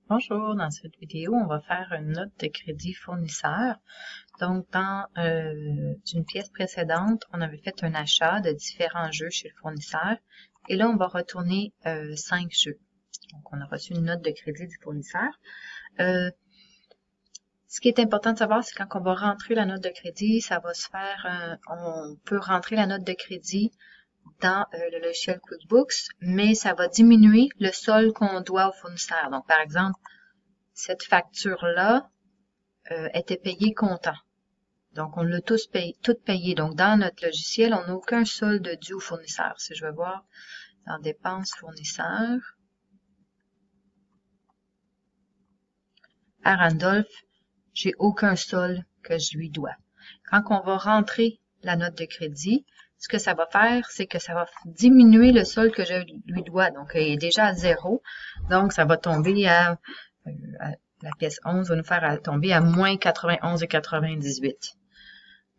Bonjour, dans cette vidéo, on va faire une note de crédit fournisseur. Donc, dans une pièce précédente, on avait fait un achat de différents jeux chez le fournisseur. Et là, on va retourner 5 jeux. Donc, on a reçu une note de crédit du fournisseur. Ce qui est important de savoir, c'est quand on va rentrer la note de crédit, ça va se faire, on peut rentrer la note de crédit dans le logiciel QuickBooks, mais ça va diminuer le solde qu'on doit au fournisseur. Donc, par exemple, cette facture-là était payée comptant. Donc, on l'a toute payé. Donc, dans notre logiciel, on n'a aucun solde dû au fournisseur. Si je vais voir dans dépenses fournisseurs, à Randolph, j'ai aucun solde que je lui dois. Quand on va rentrer la note de crédit, ce que ça va faire, c'est que ça va diminuer le solde que je lui dois. Donc, il est déjà à 0. Donc, ça va tomber à la pièce 11 va nous faire tomber à moins 91,98.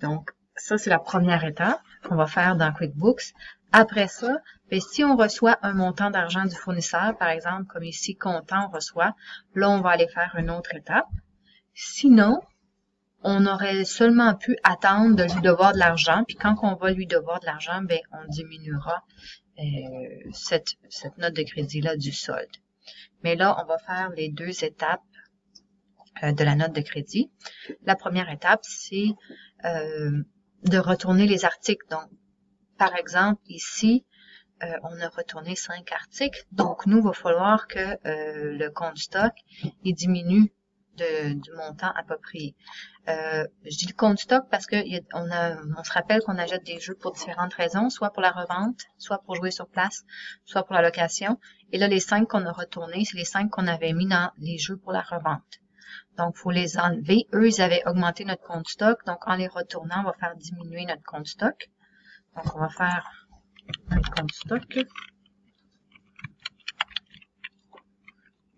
Donc, ça, c'est la première étape qu'on va faire dans QuickBooks. Après ça, si on reçoit un montant d'argent du fournisseur, par exemple, comme ici, comptant, on reçoit, là, on va aller faire une autre étape. Sinon, on aurait seulement pu attendre de lui devoir de l'argent, puis quand on va lui devoir de l'argent, ben, on diminuera cette note de crédit-là du solde. Mais là, on va faire les deux étapes de la note de crédit. La première étape, c'est de retourner les articles. Donc, par exemple, ici, on a retourné 5 articles. Donc, nous, il va falloir que le compte stock il diminue du montant approprié. Je dis le compte stock parce que on se rappelle qu'on achète des jeux pour différentes raisons, soit pour la revente, soit pour jouer sur place, soit pour la location. Et là, les 5 qu'on a retournés, c'est les 5 qu'on avait mis dans les jeux pour la revente. Donc, il faut les enlever. Eux, ils avaient augmenté notre compte stock. Donc, en les retournant, on va faire diminuer notre compte stock. Donc, on va faire un compte stock.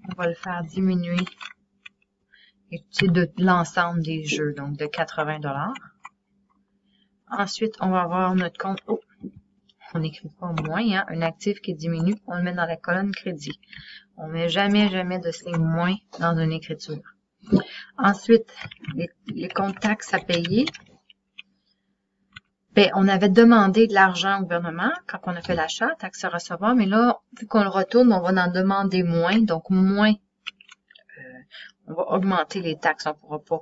On va le faire diminuer. Et c'est de l'ensemble des jeux, donc de 80 $. Ensuite, on va avoir notre compte. Oh, on n'écrit pas moins, hein, un actif qui diminue, on le met dans la colonne crédit. On ne met jamais de signe moins dans une écriture. Ensuite, les comptes taxes à payer. Ben, on avait demandé de l'argent au gouvernement quand on a fait l'achat, taxes à recevoir, mais là, vu qu'on le retourne, on va en demander moins, donc moins, on va augmenter les taxes, on ne pourra pas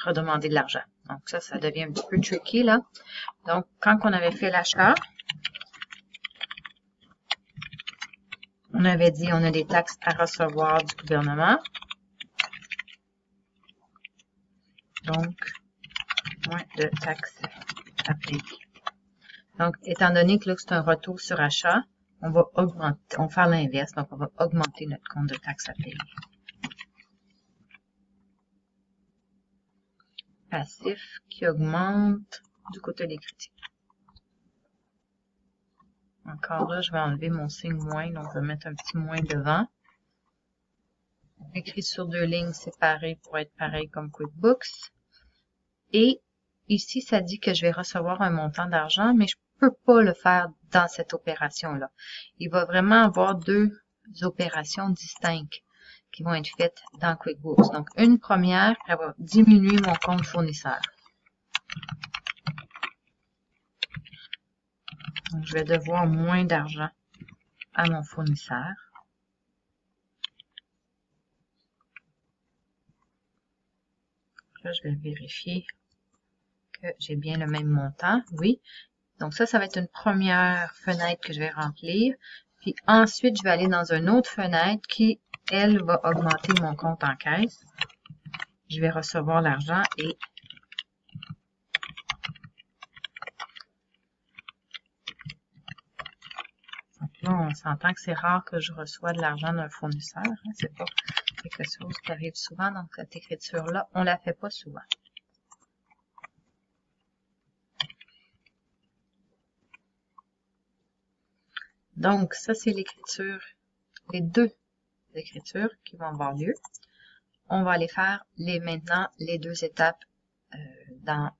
redemander de l'argent. Donc ça devient un petit peu tricky là. Donc, quand on avait fait l'achat, on avait dit on a des taxes à recevoir du gouvernement. Donc, moins de taxes à payer. Donc, étant donné que là, c'est un retour sur achat, on va augmenter, on va faire l'inverse, donc on va augmenter notre compte de taxes à payer. Passif qui augmente du côté des critiques. Encore là, je vais enlever mon signe moins, donc je vais mettre un petit moins devant. Écrit sur 2 lignes séparées pour être pareil comme QuickBooks. Et ici, ça dit que je vais recevoir un montant d'argent, mais je ne peux pas le faire dans cette opération-là. Il va vraiment avoir 2 opérations distinctes qui vont être faites dans QuickBooks. Donc, une première, elle va diminuer mon compte fournisseur. Donc, je vais devoir moins d'argent à mon fournisseur. Là, je vais vérifier que j'ai bien le même montant. Oui. Donc, ça va être une première fenêtre que je vais remplir. Puis ensuite, je vais aller dans une autre fenêtre qui, elle, va augmenter mon compte en caisse. Je vais recevoir l'argent et donc là, on s'entend que c'est rare que je reçois de l'argent d'un fournisseur. Hein. C'est pas quelque chose qui arrive souvent. Donc, cette écriture-là, on la fait pas souvent. Donc, ça, c'est l'écriture, les 2 écritures qui vont avoir lieu. On va aller faire maintenant les 2 étapes dans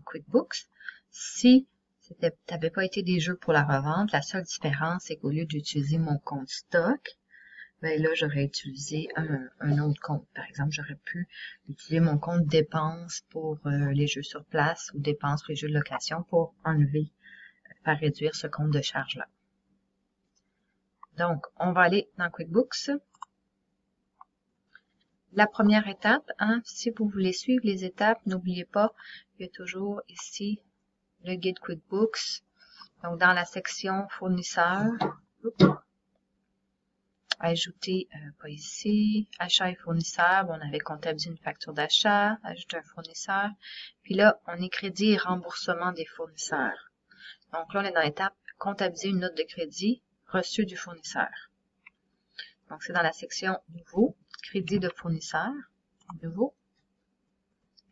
QuickBooks. Si ça n'avait pas été des jeux pour la revente, la seule différence, c'est qu'au lieu d'utiliser mon compte stock, ben là, j'aurais utilisé un autre compte. Par exemple, j'aurais pu utiliser mon compte dépenses pour les jeux sur place ou dépenses pour les jeux de location pour enlever, faire réduire ce compte de charge-là. Donc, on va aller dans QuickBooks. La première étape, si vous voulez suivre les étapes, n'oubliez pas, il y a toujours ici le guide QuickBooks. Donc, dans la section fournisseurs, ajouter, pas ici, achat et fournisseur, on avait comptabilisé une facture d'achat, ajouter un fournisseur. Puis là, on est crédit et remboursement des fournisseurs. Donc là, on est dans l'étape comptabiliser une note de crédit reçue du fournisseur. Donc, c'est dans la section nouveau, crédit de fournisseur, nouveau,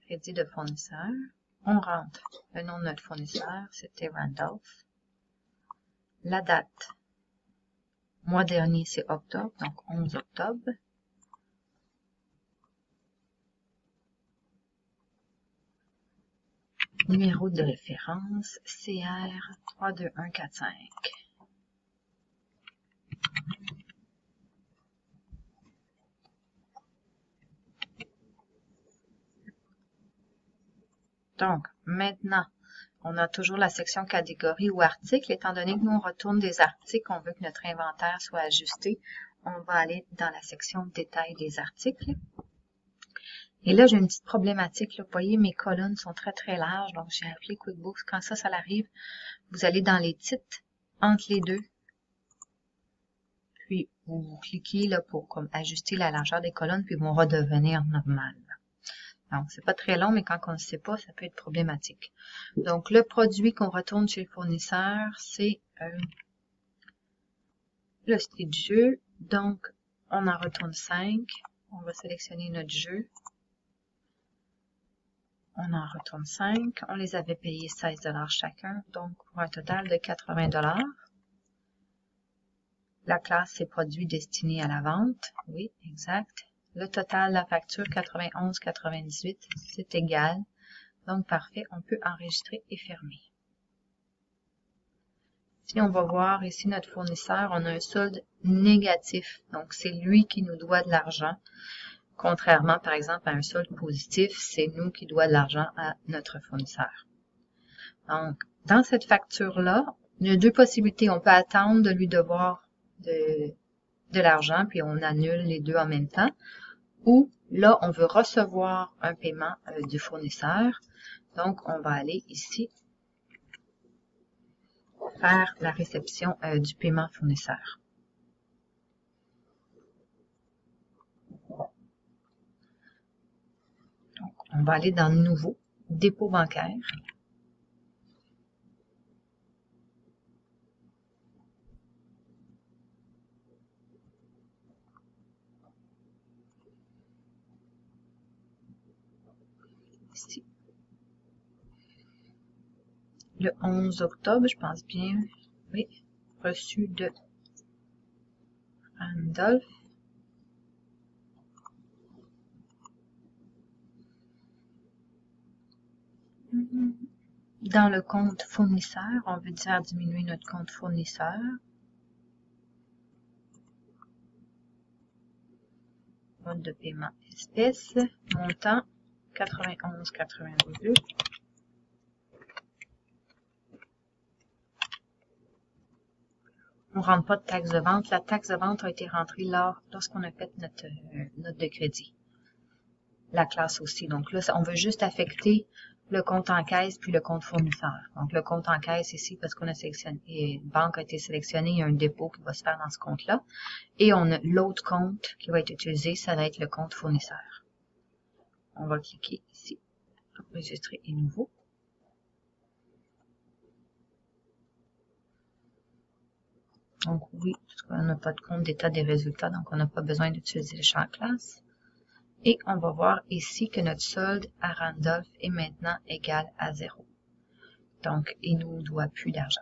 crédit de fournisseur. On rentre le nom de notre fournisseur, c'était Randolph. La date. Mois dernier, c'est octobre, donc 11 octobre. Numéro de référence, CR 32145. Donc, maintenant, on a toujours la section catégorie ou article. Étant donné que nous, on retourne des articles, on veut que notre inventaire soit ajusté. On va aller dans la section détail des articles. Et là, j'ai une petite problématique. Là. Vous voyez, mes colonnes sont très, très larges. Donc, j'ai appelé QuickBooks. Quand ça arrive, vous allez dans les titres, entre les deux. Puis, vous cliquez là pour comme, ajuster la largeur des colonnes, puis ils vont redevenir normales. Donc, c'est pas très long, mais quand on ne sait pas, ça peut être problématique. Donc, le produit qu'on retourne chez le fournisseur, c'est le style jeu. Donc, on en retourne 5. On va sélectionner notre jeu. On en retourne 5. On les avait payés 16 $ chacun, donc pour un total de 80 $. La classe, c'est produit destiné à la vente. Oui, exact. Le total de la facture, 91,98, c'est égal. Donc, parfait, on peut enregistrer et fermer. Si on va voir ici notre fournisseur, on a un solde négatif. Donc, c'est lui qui nous doit de l'argent. Contrairement, par exemple, à un solde positif, c'est nous qui doit de l'argent à notre fournisseur. Donc, dans cette facture-là, il y a deux possibilités. On peut attendre de lui devoir de l'argent, puis on annule les deux en même temps. Ou là, on veut recevoir un paiement du fournisseur. Donc, on va aller ici faire la réception du paiement fournisseur. Donc, on va aller dans Nouveau, dépôt bancaire. Ici. Le 11 octobre, je pense bien, oui, reçu de Randolph. Dans le compte fournisseur, on veut dire diminuer notre compte fournisseur. Mode de paiement espèce, montant 91,98. On ne rentre pas de taxe de vente. La taxe de vente a été rentrée lorsqu'on a fait notre note de crédit. La classe aussi. Donc là, on veut juste affecter le compte en caisse puis le compte fournisseur. Donc le compte en caisse ici, parce qu'on a sélectionné, une banque a été sélectionnée, il y a un dépôt qui va se faire dans ce compte-là. Et on a l'autre compte qui va être utilisé, ça va être le compte fournisseur. On va cliquer ici, enregistrer et nouveau. Donc oui, parce qu'on n'a pas de compte d'état des résultats, donc on n'a pas besoin d'utiliser le champ classe. Et on va voir ici que notre solde à Randolph est maintenant égal à 0. Donc, il ne nous doit plus d'argent.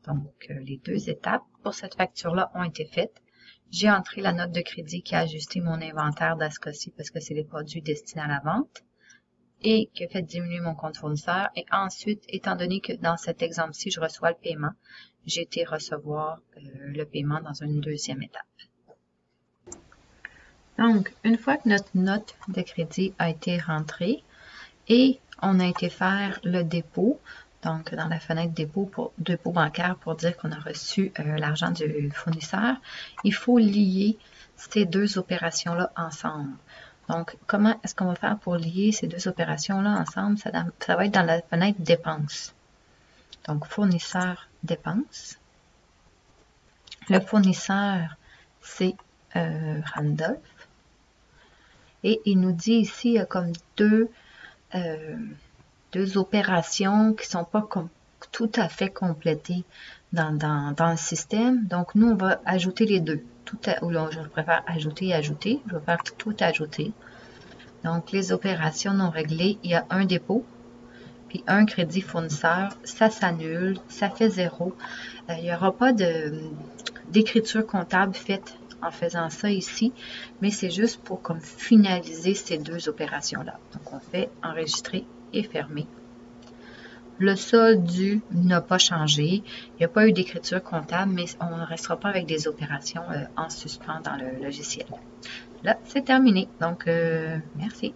Donc, les deux étapes pour cette facture-là ont été faites. J'ai entré la note de crédit qui a ajusté mon inventaire dans ce cas-ci parce que c'est des produits destinés à la vente et qui a fait diminuer mon compte fournisseur. Et ensuite, étant donné que dans cet exemple-ci, je reçois le paiement, j'ai été recevoir le paiement dans une deuxième étape. Donc, une fois que notre note de crédit a été rentrée et on a été faire le dépôt, donc dans la fenêtre dépôt bancaire pour dire qu'on a reçu l'argent du fournisseur, il faut lier ces deux opérations-là ensemble. Donc, comment est-ce qu'on va faire pour lier ces deux opérations-là ensemble? Ça va être dans la fenêtre dépenses. Donc, fournisseur dépenses. Le fournisseur, c'est Randolph. Et il nous dit ici, il y a comme deux opérations qui ne sont pas tout à fait complétées dans le système. Donc, nous, on va ajouter les deux. Je préfère ajouter et ajouter. Je vais faire tout ajouter. Donc, les opérations non réglées, il y a un dépôt, puis un crédit fournisseur. Ça s'annule, ça fait 0. Il n'y aura pas d'écriture comptable faite en faisant ça ici, mais c'est juste pour comme finaliser ces deux opérations-là. Donc, on fait enregistrer et fermer. Le solde dû n'a pas changé. Il n'y a pas eu d'écriture comptable, mais on ne restera pas avec des opérations en suspens dans le logiciel. Là, c'est terminé. Donc, merci.